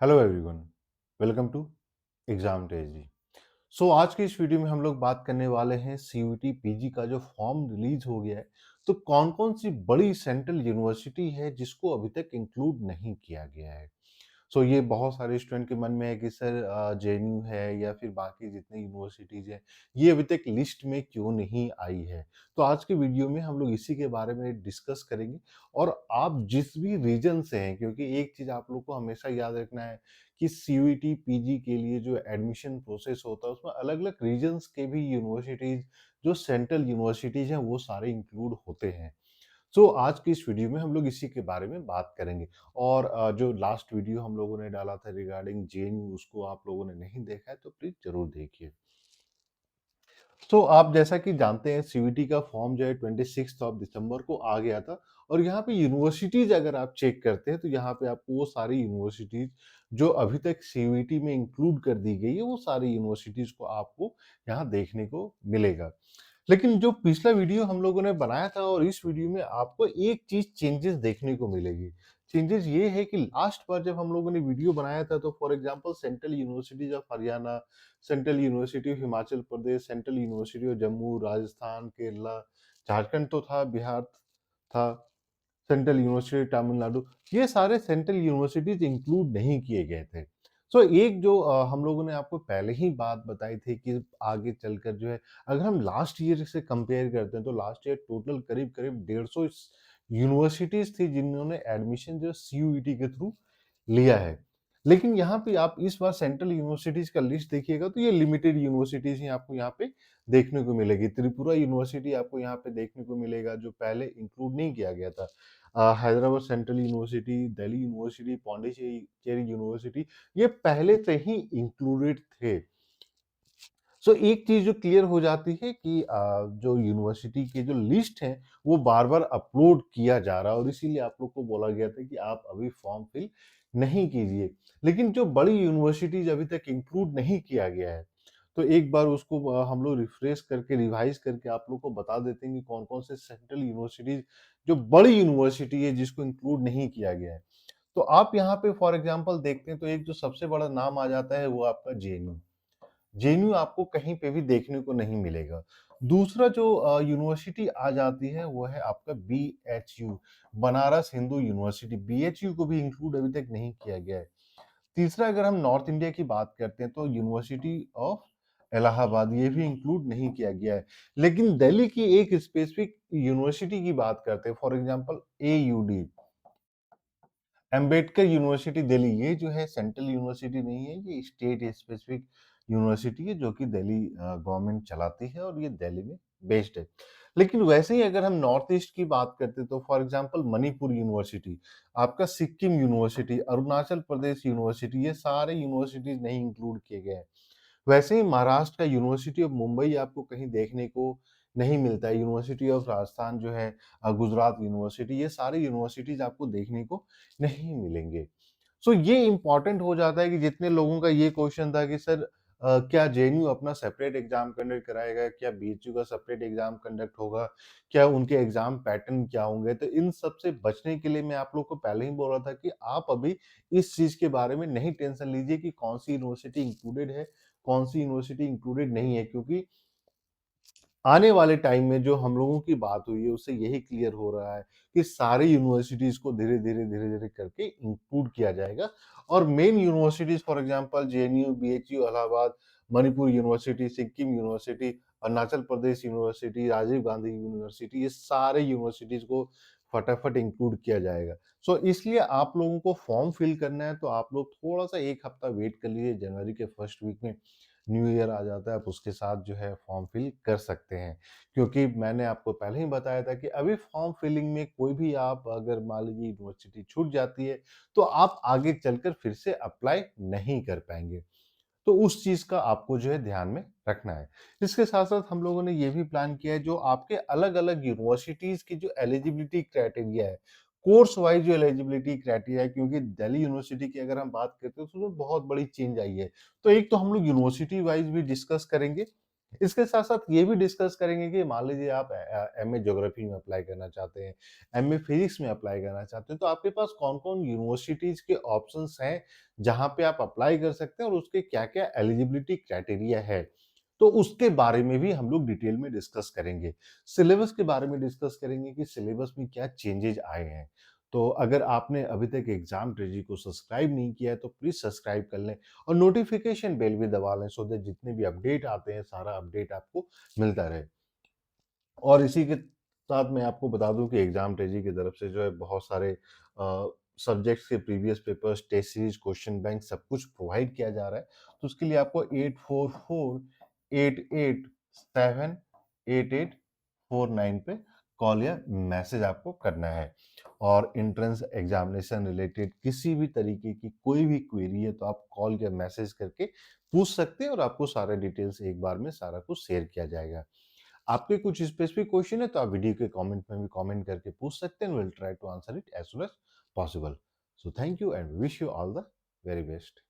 Hello everyone, welcome to exam टेजी। आज की इस वीडियो में हम लोग बात करने वाले हैं सीयूईटी पीजी का जो फॉर्म रिलीज हो गया है। तो कौन कौन सी बड़ी सेंट्रल यूनिवर्सिटी है जिसको अभी तक इंक्लूड नहीं किया गया है। ये बहुत सारे स्टूडेंट के मन में है कि सर जेएनयू है या फिर बाकी जितनी यूनिवर्सिटीज हैं, ये अभी तक लिस्ट में क्यों नहीं आई है। तो आज के वीडियो में हम लोग इसी के बारे में डिस्कस करेंगे। और आप जिस भी रीजन से हैं, क्योंकि एक चीज आप लोग को हमेशा याद रखना है कि सीयूईटी पीजी के लिए जो एडमिशन प्रोसेस होता है उसमें अलग अलग रीजन्स के भी यूनिवर्सिटीज, जो सेंट्रल यूनिवर्सिटीज हैं, वो सारे इंक्लूड होते हैं। आज की इस वीडियो में हम लोग इसी के बारे में बात करेंगे। और जो लास्ट वीडियो हम लोगों ने डाला था रिगार्डिंग जेएनयू, उसको आप लोगों ने नहीं देखा है तो प्लीज जरूर देखिए। आप जैसा कि जानते हैं, सीयूईटी का फॉर्म जो है 26 ऑफ दिसंबर को आ गया था। और यहाँ पे यूनिवर्सिटीज अगर आप चेक करते हैं तो यहाँ पे आपको वो सारी यूनिवर्सिटीज जो अभी तक सीयूईटी में इंक्लूड कर दी गई है, वो सारी यूनिवर्सिटीज को आपको यहाँ देखने को मिलेगा। लेकिन जो पिछला वीडियो हम लोगों ने बनाया था और इस वीडियो में आपको एक चीज चेंजेस देखने को मिलेगी। चेंजेस ये है कि लास्ट बार जब हम लोगों ने वीडियो बनाया था तो for example central universities of Haryana, central university of Himachal Pradesh, central university of Jammu, Rajasthan, Kerala, Jharkhand तो था, बिहार था, सेंट्रल यूनिवर्सिटी तमिलनाडु, ये सारे सेंट्रल यूनिवर्सिटीज इंक्लूड नहीं किए गए थे। एक जो हम लोगों ने आपको पहले ही बात बताई थी कि आगे चलकर जो है, अगर हम लास्ट ईयर से कंपेयर करते हैं तो लास्ट ईयर टोटल करीब करीब 150 यूनिवर्सिटीज थी जिन्होंने एडमिशन जो सीयूईटी के थ्रू लिया है। लेकिन यहाँ पे आप इस बार सेंट्रल यूनिवर्सिटीज का लिस्ट देखिएगा तो ये लिमिटेड यूनिवर्सिटीज ही आपको यहाँ पे देखने को मिलेगी। त्रिपुरा यूनिवर्सिटी आपको यहाँ पे देखने को मिलेगा जो पहले इंक्लूड नहीं किया गया था। Hyderabad central university, Delhi university, Pondicherry university, ये पहले से ही इंक्लूडेड थे। एक चीज जो क्लियर हो जाती है कि जो यूनिवर्सिटी की जो लिस्ट है वो बार बार अपलोड किया जा रहा है और इसीलिए आप लोग को बोला गया था कि आप अभी फॉर्म फिल नहीं कीजिए। लेकिन जो बड़ी यूनिवर्सिटीज अभी तक इंक्लूड नहीं किया गया है, तो एक बार उसको हम लोग रिफ्रेश करके रिवाइज करके आप लोग को बता देते हैं कि कौन कौन से सेंट्रल यूनिवर्सिटीज जो बड़ी यूनिवर्सिटी है जिसको इंक्लूड नहीं किया गया है। तो आप यहाँ पे फॉर एग्जाम्पल देखते हैं तो एक जो सबसे बड़ा नाम आ जाता है वो आपका जेएनयू। जेएनयू आपको कहीं पे भी देखने को नहीं मिलेगा। दूसरा जो यूनिवर्सिटी आ जाती है वो है आपका BHU, Banaras Hindu university. BHU को भी इंक्लूड अभी तक नहीं किया गया है। तीसरा अगर हम नॉर्थ इंडिया की बात करते हैं तो यूनिवर्सिटी ऑफ इलाहाबाद, ये भी इंक्लूड नहीं किया गया है। लेकिन दिल्ली की एक स्पेसिफिक यूनिवर्सिटी की बात करते हैं, for example AUD, Ambedkar university Delhi, ये जो है सेंट्रल यूनिवर्सिटी नहीं है, ये स्टेट स्पेसिफिक यूनिवर्सिटी है जो कि दिल्ली गवर्नमेंट चलाती है और ये दिल्ली में बेस्ड है। लेकिन वैसे ही अगर हम नॉर्थ ईस्ट की बात करते हैं तो फॉर एग्जांपल मणिपुर यूनिवर्सिटी, आपका सिक्किम यूनिवर्सिटी, अरुणाचल प्रदेश यूनिवर्सिटी, ये सारे यूनिवर्सिटीज नहीं इंक्लूड किए गए हैं। वैसे ही महाराष्ट्र का यूनिवर्सिटी ऑफ मुंबई आपको कहीं देखने को नहीं मिलता है। यूनिवर्सिटी ऑफ राजस्थान जो है, गुजरात यूनिवर्सिटी, ये सारी यूनिवर्सिटीज आपको देखने को नहीं मिलेंगे। ये इंपॉर्टेंट हो जाता है कि जितने लोगों का ये क्वेश्चन था कि सर क्या जेएनयू अपना सेपरेट एग्जाम कंडक्ट कराएगा, क्या बीएचयू का सेपरेट एग्जाम कंडक्ट होगा, क्या उनके एग्जाम पैटर्न क्या होंगे, तो इन सब से बचने के लिए मैं आप लोग को पहले ही बोल रहा था कि आप अभी इस चीज के बारे में नहीं टेंशन लीजिए कि कौन सी यूनिवर्सिटी इंक्लूडेड है, कौन सी यूनिवर्सिटी इंक्लूडेड नहीं है। क्योंकि आने वाले टाइम में जो हम लोगों की बात हुई है उससे यही क्लियर हो रहा है कि सारी यूनिवर्सिटीज को धीरे धीरे करके इंक्लूड किया जाएगा। और main universities for example JNU, BHU, Allahabad, Manipur university, Sikkim university, Arunachal Pradesh university, Rajiv Gandhi university, ये सारे यूनिवर्सिटीज को फटाफट इंक्लूड किया जाएगा। इसलिए आप लोगों को फॉर्म फिल करना है तो आप लोग थोड़ा सा एक हफ्ता वेट कर लीजिए। जनवरी के फर्स्ट वीक में न्यू ईयर आ जाता है, आप उसके साथ जो है फॉर्म फिल कर सकते हैं। क्योंकि मैंने आपको पहले ही बताया था कि अभी फॉर्म फिलिंग में कोई भी आप अगर मान लीजिए यूनिवर्सिटी छूट जाती है तो आप आगे चलकर फिर से अप्लाई नहीं कर पाएंगे। तो उस चीज का आपको जो है ध्यान में रखना है। इसके साथ साथ हम लोगों ने ये भी प्लान किया है जो आपके अलग अलग यूनिवर्सिटीज की जो एलिजिबिलिटी क्राइटेरिया है, कोर्स वाइज जो एलिजिबिलिटी क्राइटेरिया है, क्योंकि दिल्ली यूनिवर्सिटी की अगर हम बात करते हैं तो उसमें बहुत बड़ी चेंज आई है। तो एक तो हम लोग यूनिवर्सिटी वाइज भी डिस्कस करेंगे, इसके साथ-साथ ये भी डिस्कस करेंगे कि मान लीजिए आप एमए ज्योग्राफी में अप्लाई करना चाहते हैं, एमए फिजिक्स में अप्लाई करना चाहते हैं, तो आपके पास कौन-कौन यूनिवर्सिटीज़ के ऑप्शंस हैं, जहाँ पे आप अप्लाई कर सकते हैं और उसके क्या-क्या एलिजिबिलिटी क्राइटेरिया है। तो उसके बारे में भी हम लोग डिटेल में डिस्कस करेंगे। सिलेबस के बारे में डिस्कस करेंगे कि सिलेबस में क्या चेंजेज़ आए हैं। तो अगर आपने अभी तक एग्ज़ाम ट्रेजी को सब्सक्राइब नहीं किया है, तो प्लीज़ सब्सक्राइब कर लें और नोटिफ़िकेशन बेल भी दबा लें सो दैट जितने भी अपडेट आते हैं, सारा अपडेट आपको मिलता रहे। और इसी के साथ मैं आपको बता दूँ कि एग्ज़ाम ट्रेजी की तरफ से जो है बहुत सारे सब्जेक्ट्स के previous papers, test series, question bank सब कुछ प्रोवाइड किया जा रहा है। तो उसके लिए आपको 8448878849 पे कॉल या मैसेज आपको करना है। और एंट्रेंस एग्ज़ामिनेशन रिलेटेड किसी भी तरीके की कोई भी क्वेरी है, तो आप कॉल या मैसेज करके पूछ सकते हैं और आपको सारा डिटेल्स एक बार में सारा कुछ शेयर किया जाएगा। आपके कुछ स्पेसिफिक क्वेश्चन है तो आप वीडियो के कमेंट में भी कमेंट करके पूछ सकते हैं, will try to answer it as soon as possible. So thank you and wish you all the very best.